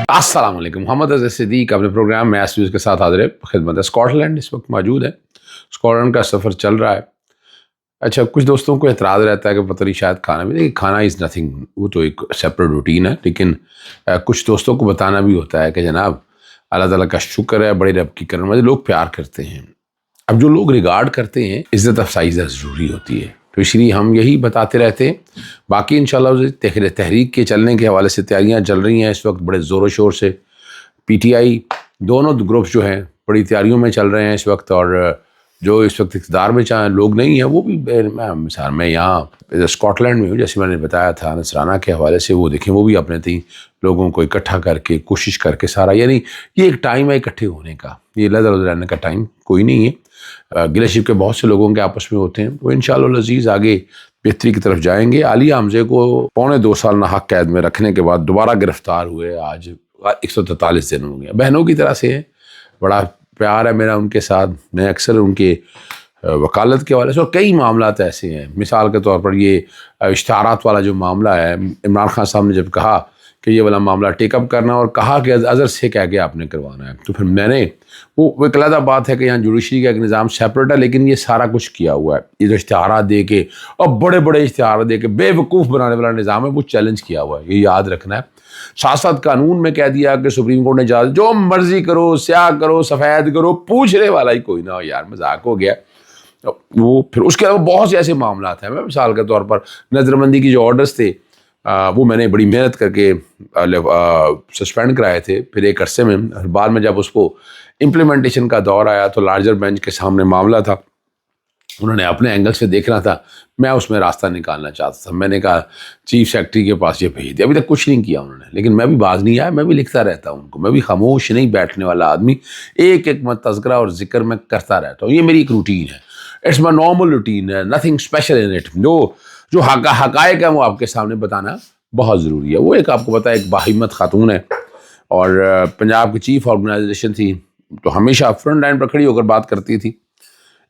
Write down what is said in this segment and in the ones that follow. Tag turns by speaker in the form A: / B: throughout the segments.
A: अस्सलाम वालेकुम। मोहम्मद अज़हर सिद्दीक अपने प्रोग्राम में एस के साथ हाजिर है खिदमत है। स्कॉटलैंड इस वक्त मौजूद है। स्कॉटलैंड का सफ़र चल रहा है। अच्छा, कुछ दोस्तों को एतराज़ रहता है कि पता नहीं शायद खाना भी, देखिए खाना इज़ नथिंग, वो तो एक सेपरेट रूटीन है, लेकिन कुछ दोस्तों को बताना भी होता है कि जनाब अल्लाह ताला का शुक्र है, बड़े रब की करम है, लोग प्यार करते हैं। अब जो लोग रिगार्ड करते हैं, इज़्ज़त अफसाई ज़रूरी होती है, तो इसलिए हम यही बताते रहते हैं। बाकी इंशाल्लाह तहरीक के चलने के हवाले से तैयारियां चल रही हैं इस वक्त बड़े ज़ोरों शोर से। पीटीआई दोनों ग्रुप्स जो हैं बड़ी तैयारियों में चल रहे हैं इस वक्त, और जो इस वक्त इक़्तिदार में चाहे लोग नहीं हैं वो भी, मिसाल मैं यहाँ स्कॉटलैंड में हूँ, जैसे मैंने बताया था नसराना के हवाले से, वो देखें वो भी अपने थी लोगों को इकट्ठा करके कोशिश करके सारा, यानी ये एक टाइम है इकट्ठे होने का, ये इधर उधर रहने का टाइम कोई नहीं है। गिलेशिप के बहुत से लोगों के आपस में होते हैं, वो इंशाअल्लाह अज़ीज़ आगे बेहतरी की तरफ जाएंगे। आलिया हमज़े को 2.25 साल नाहक कैद में रखने के बाद दोबारा गिरफ्तार हुए, आज 143 दिन हो गया। बहनों की तरह से है, बड़ा प्यार है मेरा उनके साथ। मैं अक्सर उनके वकालत के हवाले से, और कई मामलात ऐसे हैं, मिसाल के तौर पर ये इश्तिहारात वाला जो मामला है, इमरान खान साहब ने जब कहा कि ये वाला मामला टेकअप करना और कहा कि अज़हर से कह के आपने करवाना है, तो फिर मैंने वो एक अलग बात है कि यहाँ जुडिशरी का एक निज़ाम सेपरेट है, लेकिन ये सारा कुछ किया हुआ है। ये जो इश्तिहारात दे के और बड़े बड़े इश्तिहार दे के बेवकूफ़ बनाने वाला निज़ाम है, वो चैलेंज किया हुआ है, ये याद रखना है। साथ साथ कानून में कह दिया कि सुप्रीम कोर्ट ने इजाज़त, जो मर्जी करो, स्याह करो, सफ़ेद करो, पूछने वाला ही कोई ना हो। यार मजाक हो गया वो। फिर उसके अलावा बहुत से ऐसे मामला हैं। मैं मिसाल के तौर पर नज़रबंदी की जो ऑर्डर्स थे, वो मैंने बड़ी मेहनत करके सस्पेंड कराए थे, फिर एक अरसे में, बाद में जब उसको इम्प्लीमेंटेशन का दौर आया तो लार्जर बेंच के सामने मामला था, उन्होंने अपने एंगल से देखना था, मैं उसमें रास्ता निकालना चाहता था। मैंने कहा चीफ सेक्रेटरी के पास ये भेज दिया, अभी तक कुछ नहीं किया उन्होंने, लेकिन मैं भी बाज नहीं आया, मैं भी लिखता रहता हूँ उनको, मैं भी खामोश नहीं बैठने वाला आदमी, एक एक तज़किरा और जिक्र मैं करता रहता हूँ। ये मेरी एक रूटीन है, इट्स माई नॉर्मल रूटीन है, नथिंग स्पेशल इन इट। जो हक़ाइक़ है वो आपके सामने बताना बहुत ज़रूरी है। वो एक आपको पता है, एक बाहिम्मत खातून है और पंजाब की चीफ ऑर्गेनाइजेशन थी, तो हमेशा फ्रंट लाइन पर खड़ी होकर बात करती थी,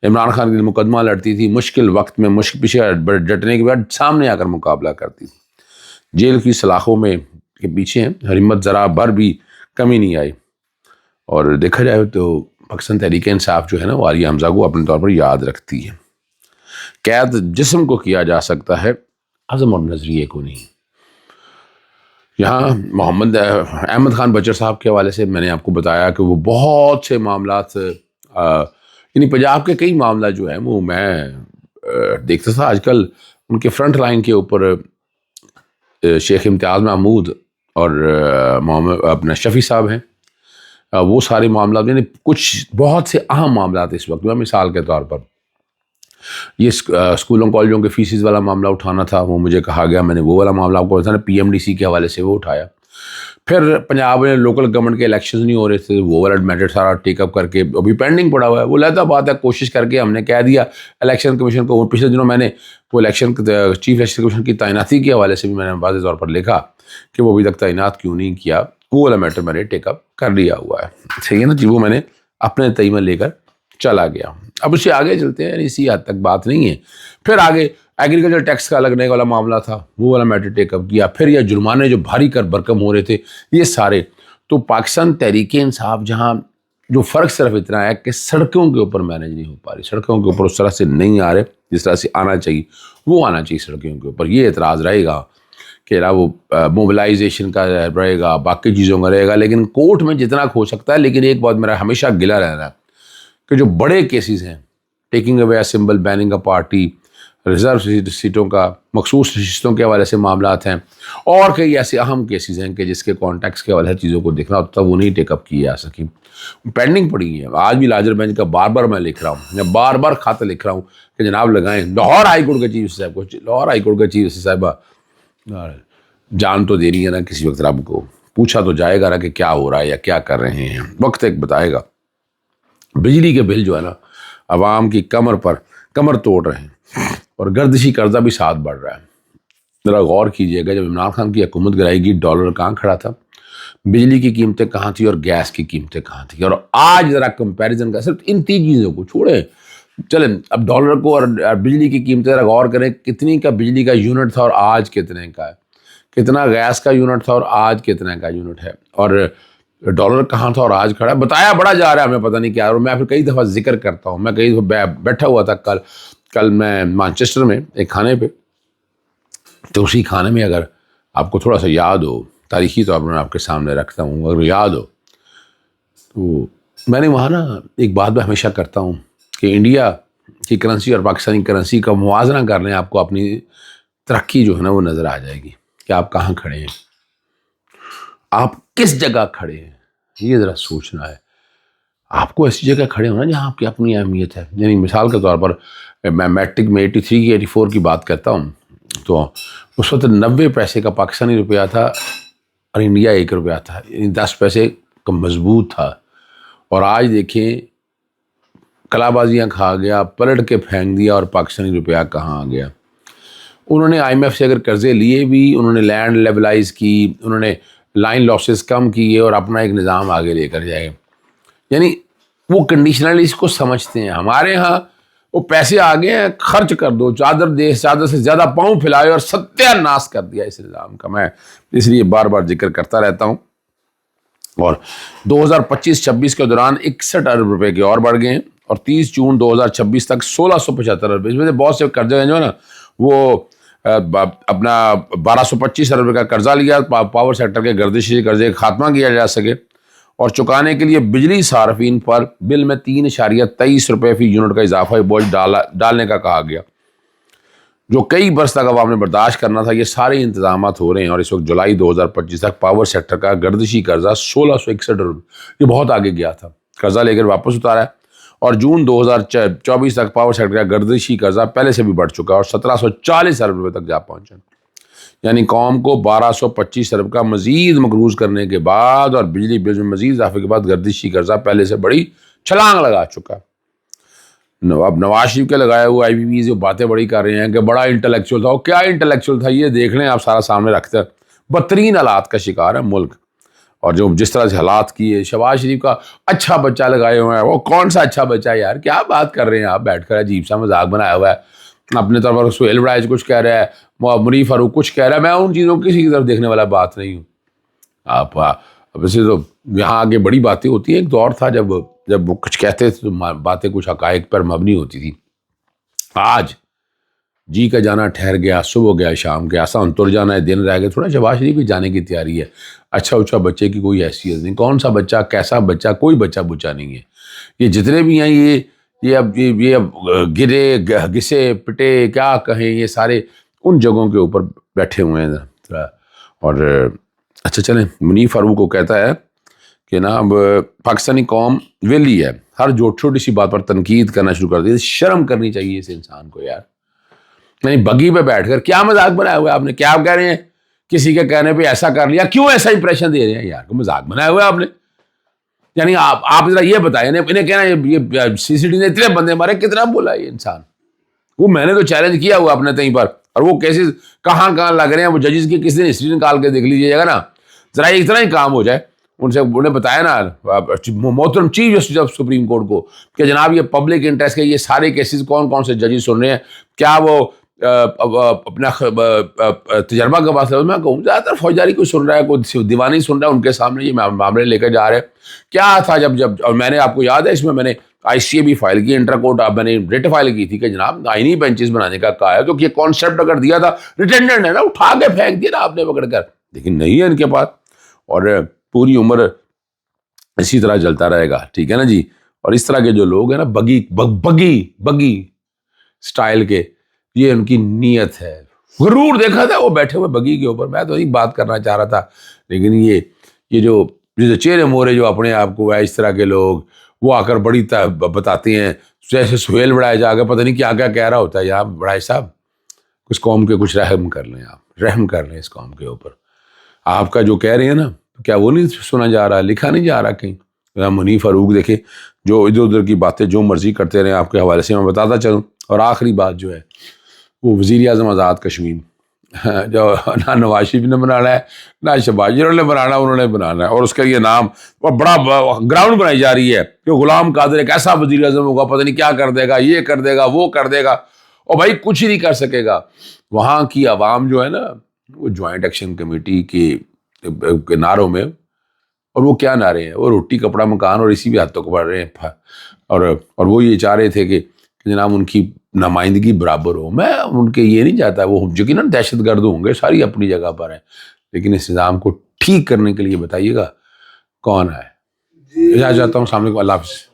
A: इमरान खान के लिए मुकदमा लड़ती थी, मुश्किल वक्त में मुश्किल पीछे डटने के बाद सामने आकर मुकाबला करती थी। जेल की सलाखों में के पीछे हिम्मत ज़रा भर भी कमी नहीं आई। और देखा जाए तो पाकिस्तान तहरीक इंसाफ जो है ना, वो आलिया हमज़ा को अपने तौर पर याद रखती है। कैद जिस्म को किया जा सकता है, अज़म और नज़रिए को नहीं। यहाँ मोहम्मद अहमद खान बचर साहब के हवाले से मैंने आपको बताया कि वो बहुत से मामलात, यानी पंजाब के कई मामला जो हैं वो मैं देखता था। आजकल उनके फ्रंट लाइन के ऊपर शेख इम्तियाज़ महमूद और मोहम्मद अपना शफ़ी साहब हैं, वो सारे मामला, यानी कुछ बहुत से अहम मामला इस वक्त में, मिसाल के तौर पर ये स्कूलों कॉलेजों के फीसिस वाला मामला उठाना था, वो मुझे कहा गया, मैंने वो वाला मामला आपको बताया, पीएमडीसी के हवाले से वो उठाया। फिर पंजाब में लोकल गवर्नमेंट के इलेक्शंस नहीं हो रहे थे, वो वाला मैटर सारा टेकअप करके अभी पेंडिंग पड़ा हुआ है। वो लहदा बात है, कोशिश करके हमने कह दिया इलेक्शन कमीशन को। पिछले दिनों मैंने वो चीफ इलेक्शन कमीशन की तैनाती के हवाले से भी मैंने वाज़ेह तौर पर लिखा कि वो अभी तक तैनात क्यों नहीं किया, वो वाला मैटर मैंने टेकअप कर लिया हुआ है। सही है ना जी, वो मैंने अपने तय में लेकर चला गया। अब उससे आगे चलते हैं, इसी हद तक बात नहीं है। फिर आगे एग्रीकल्चर टैक्स का लगने वाला मामला था, वो वाला मैटर टेकअप किया। फिर यह जुर्माने जो भारी कर भरकम हो रहे थे, ये सारे, तो पाकिस्तान तहरीक इंसाफ जहाँ जो फ़र्क सिर्फ इतना है कि सड़कों के ऊपर मैनेज नहीं हो पा रही, सड़कों के ऊपर उस तरह से नहीं आ रहे जिस तरह से आना चाहिए, वो आना चाहिए सड़कों के ऊपर। ये एतराज़ रहेगा कि वो मोबिलाइजेशन का रहेगा, बाकी चीज़ों का रहेगा, लेकिन कोर्ट में जितना हो सकता है। लेकिन एक बात मेरा हमेशा गिला रहना है कि जो बड़े केसेस हैं, taking away symbol, banning a party, reserve सीटों का, मखसूस नशिस्तों के हवाले से मामलात हैं, और कई ऐसे अहम केसेस हैं कि जिसके कॉन्टेक्स्ट के हवाले चीज़ों को देखना होता, वो नहीं टेकअप की जा सकी, पेंडिंग पड़ी है। आज भी लार्जर बेंच का बार बार मैं लिख रहा हूँ, मैं बार बार खत लिख रहा हूँ कि जनाब लगाएं। लाहौर हाई कोर्ट के चीफ साहब को, लाहौर हाई कोर्ट के चीफ साहबा जान तो दे रही है ना, किसी वक्त रब को पूछा तो जाएगा ना कि क्या हो रहा है या क्या कर रहे हैं, वक्त एक बताएगा। बिजली के बिल जो है ना, आवाम की कमर तोड़ रहे हैं, और गर्दिशी कर्जा भी साथ बढ़ रहा है। ज़रा गौर कीजिएगा, जब इमरान खान की हुकूमत गिराएगी, डॉलर कहाँ खड़ा था, बिजली की कीमतें कहाँ थी, और गैस की कीमतें कहाँ थी। और आज ज़रा कंपैरिजन का, सिर्फ इन 3 चीज़ों को छोड़ें, चलें अब डॉलर को और बिजली की कीमतें ज़रा गौर करें, कितनी का बिजली का यूनिट था और आज कितने का है। کتنا گیس کا یونٹ تھا اور آج کتنے کا یونٹ ہے، اور ڈالر کہاں تھا اور آج کھڑا ہے، بتایا بڑا جا رہا ہے ہمیں پتہ نہیں کیا. اور میں پھر کئی دفعہ ذکر کرتا ہوں، میں کئی دفعہ بیٹھا ہوا تھا کل میں مانچسٹر میں ایک کھانے پہ، تو اسی کھانے میں اگر آپ کو تھوڑا سا یاد ہو، تاریخی طور پر میں آپ کے سامنے رکھتا ہوں، اگر یاد ہو تو میں نے وہاں نا ایک بات میں ہمیشہ کرتا ہوں کہ انڈیا کی کرنسی اور پاکستانی کرنسی کا موازنہ کر لیں، آپ کو اپنی ترقی جو ہے نا وہ نظر آ جائے گی کہ آپ کہاں کھڑے ہیں، آپ کس جگہ کھڑے ہیں. یہ ذرا سوچنا ہے. آپ کو ایسی جگہ کھڑے ہونا جہاں آپ کی اپنی اہمیت ہے. یعنی مثال کے طور پر میں میٹرک میں 83 کی 84 کی بات کرتا ہوں، تو اس وقت 90 پیسے کا پاکستانی روپیہ تھا اور انڈیا 1 روپیہ تھا، یعنی 10 پیسے کا مضبوط تھا. اور آج دیکھیں کلا بازیاں کھا گیا، پلٹ کے پھینک دیا، اور پاکستانی روپیہ کہاں آ گیا. انہوں نے آئی ایم ایف سے اگر قرضے لیے بھی، انہوں نے لینڈ لیبلائز کی، انہوں نے لائن لاسز کم کیے اور اپنا ایک نظام آگے لے کر جائے. یعنی وہ کنڈیشنلز کو سمجھتے ہیں. ہمارے ہاں وہ پیسے آگے ہیں، خرچ کر دو، چادر سے زیادہ پاؤں پھیلائے اور ستیہ ناش کر دیا اس نظام کا. میں اس لیے بار بار ذکر کرتا رہتا ہوں. اور 2025-26 کے دوران 61 ارب روپے کے اور بڑھ گئے ہیں، اور 30 جون 2026 تک 1675 ارب. اس میں سے بہت سے قرضے ہیں جو ہے نا وہ اپنا 1225 ارب کا قرضہ لیا پاور سیکٹر کے گردشی قرضے کا خاتمہ کیا جا سکے، اور چکانے کے لیے بجلی صارفین پر بل میں 3.23 روپے فی یونٹ کا اضافہ بوجھ ڈالنے کا کہا گیا، جو کئی برس تک عوام نے برداشت کرنا تھا. یہ سارے انتظامات ہو رہے ہیں، اور اس وقت جولائی 2025 تک پاور سیکٹر کا گردشی قرضہ 1661 ارب، یہ بہت آگے گیا تھا، قرضہ لے کر واپس اتارا ہے. اور جون 2024 تک پاور سیکٹر کا گردشی قرضہ پہلے سے بھی بڑھ چکا ہے اور 1740 ارب روپے تک جا پہنچا. یعنی قوم کو 1225 ارب کا مزید مقروض کرنے کے بعد اور بجلی بل میں مزید اضافے کے بعد گردشی قرضہ پہلے سے بڑی چھلانگ لگا چکا. اب نواز شریف کے لگائے ہوئے آئی بی وی جو باتیں بڑی کر رہے ہیں کہ بڑا انٹلیکچوئل تھا، وہ کیا انٹلیکچوئل تھا یہ دیکھ لیں آپ، سارا سامنے رکھتے ہیں. بدترین حالات کا شکار ہے ملک، اور جو جس طرح سے حالات کیے. شہباز شریف کا اچھا بچہ لگائے ہوئے ہیں، وہ کون سا اچھا بچہ ہے یار، کیا بات کر رہے ہیں آپ بیٹھ کر، عجیب سا مذاق بنایا ہوا ہے. اپنے طور پر سہیل وڑائج کچھ کہہ رہا ہے، منیف فاروق کچھ کہہ رہا ہے. میں ان چیزوں کسی کی طرف دیکھنے والا بات نہیں ہوں. آپ ویسے تو یہاں آگے بڑی باتیں ہوتی ہیں. ایک دور تھا جب وہ کچھ کہتے تھے تو باتیں کچھ حقائق پر مبنی ہوتی تھی. آج جی کا جانا ٹھہر گیا، صبح گیا شام گیا، آسان تر جانا ہے دن رہ گئے. تھوڑا شہباز شریف بھی جانے کی تیاری ہے. اچھا بچے کی کوئی حیثیت نہیں. کون سا بچہ، کیسا بچہ، کوئی بچہ بچہ نہیں ہے. یہ جتنے بھی ہیں یہ اب گرے گھسے پٹے کیا کہیں، یہ سارے ان جگہوں کے اوپر بیٹھے ہوئے ہیں. اور اچھا چلیں، منیف فاروق کو کہتا ہے کہ نا اب پاکستانی قوم ویلی ہے، ہر جو چھوٹی سی بات پر تنقید کرنا شروع کر دی. شرم کرنی چاہیے اس انسان کو یار. یعنی بگی پہ بیٹھ کر کیا مذاق بنایا ہوا ہے آپ نے، کیا آپ کہہ رہے ہیں کسی کے کہنے پہ ایسا کر لیا، کیوں ایسا امپریشن دے رہے ہیں یار، مذاق بنایا ہوا ہے آپ نے. یعنی آپ ذرا یہ بتائیں، انہیں کہنا یہ سی سی ٹی نے اتنے بندے مارے، کتنا بولا یہ انسان. وہ میں نے تو چیلنج کیا ہوا اپنے تئیں پر، اور وہ کیسز کہاں لگ رہے ہیں، وہ ججز کی کس نے ہسٹری نکال کے دیکھ لیجیے گا نا. ذرا اتنا ہی کام ہو جائے ان سے، انہیں بتایا نا محترم chief justice of supreme court کو کہ جناب یہ پبلک انٹرسٹ کے یہ سارے کیسز کون سے ججز سن رہے ہیں، کیا وہ اپنا تجربہ کا بات ہے. میں کہوں زیادہ تر فوجداری کوئی سن رہا ہے، کوئی دیوانی سن رہا ہے، ان کے سامنے یہ معاملے لے کر جا رہے ہیں. کیا تھا جب اور میں نے آپ کو یاد ہے اس میں نے آئی سی اے بھی فائل کی، انٹر کورٹ میں نے ریٹ فائل کی تھی کہ جناب آئینی بینچز بنانے کا کہا ہے، تو یہ کانسیپٹ اگر دیا تھا ریٹینڈنٹ ہے نا، اٹھا کے پھینک دیا نا آپ نے پکڑ کر، لیکن نہیں ہے ان کے پاس. اور پوری عمر اسی طرح چلتا رہے گا. ٹھیک ہے نا جی. اور اس طرح کے جو لوگ ہیں نا بگی سٹائل کے، یہ ان کی نیت ہے. غرور دیکھا تھا وہ بیٹھے ہوئے بگی کے اوپر. میں تو نہیں بات کرنا چاہ رہا تھا، لیکن یہ جو چہرے مورے جو اپنے آپ کو اس طرح کے لوگ وہ آ کر بڑی بتاتے ہیں، جیسے سہیل بڑھائے جا کے پتہ نہیں کیا کہہ رہا ہوتا ہے. یار بڑھائے صاحب اس قوم کے کچھ رحم کر لیں، آپ رحم کر لیں اس قوم کے اوپر. آپ کا جو کہہ رہے ہیں نا، کیا وہ نہیں سنا جا رہا، لکھا نہیں جا رہا کہیں. منیف فاروق دیکھے جو ادھر ادھر کی باتیں جو مرضی کرتے رہے، آپ کے حوالے سے میں بتاتا چلوں. اور آخری بات جو ہے وہ وزیر اعظم آزاد کشمیر، جو نہ نواز شریف نے بنانا ہے نہ شہباز شریف نے بنانا، انہوں نے بنانا ہے. اور اس کا یہ نام بڑا گراؤنڈ بنائی جا رہی ہے کہ غلام قادر ایک ایسا وزیر اعظم ہوگا، پتہ نہیں کیا کر دے گا، یہ کر دے گا، وہ کر دے گا. اور بھائی کچھ ہی نہیں کر سکے گا. وہاں کی عوام جو ہے نا وہ جوائنٹ ایکشن کمیٹی کے نعروں میں، اور وہ کیا نعرے ہیں، وہ روٹی کپڑا مکان اور اسی بھی ہاتھوں کو بڑھ رہے ہیں، اور وہ یہ چاہ رہے تھے کہ جناب ان کی نمائندگی برابر ہو۔ میں ان کے یہ نہیں چاہتا، وہ یقیناً دہشت گرد ہوں گے، ساری اپنی جگہ پر ہیں، لیکن اس نظام کو ٹھیک کرنے کے لیے بتائیے گا کون ہے۔ اجازت چاہتا ہوں، السلام علیکم، اللہ حافظ۔